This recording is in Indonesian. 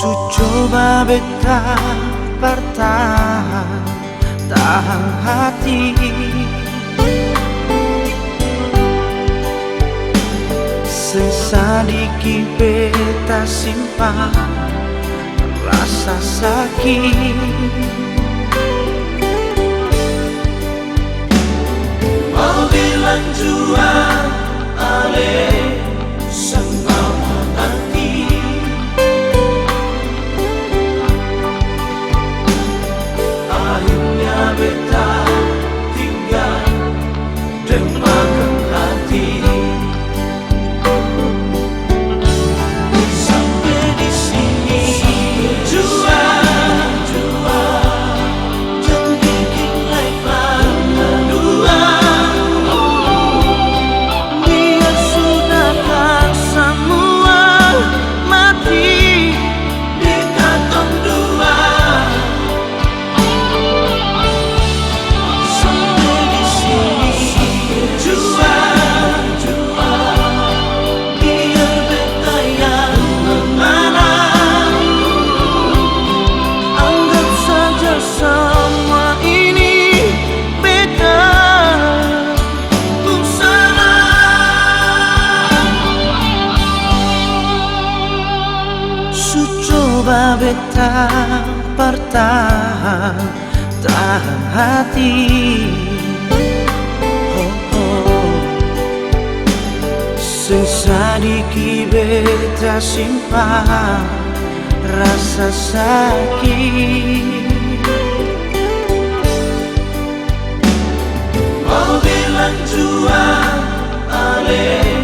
Coba beta bertahan, tahan hati. Sesadiki beta simpan rasa sakit. Mau bilang jua ale senang hati. Akhirnya beta tinggal dengan hati. Sampai di sini jua jangan bikin lain dua. Biar sudahkan semua mati di kantong dua. Sampai di sini jua biar beta yang mengalah. Anggap saja semua ini beta salah. Coba beta bertahan, tahan hati. Sesadiki beta simpan rasa sakit. Mau bilang jua ale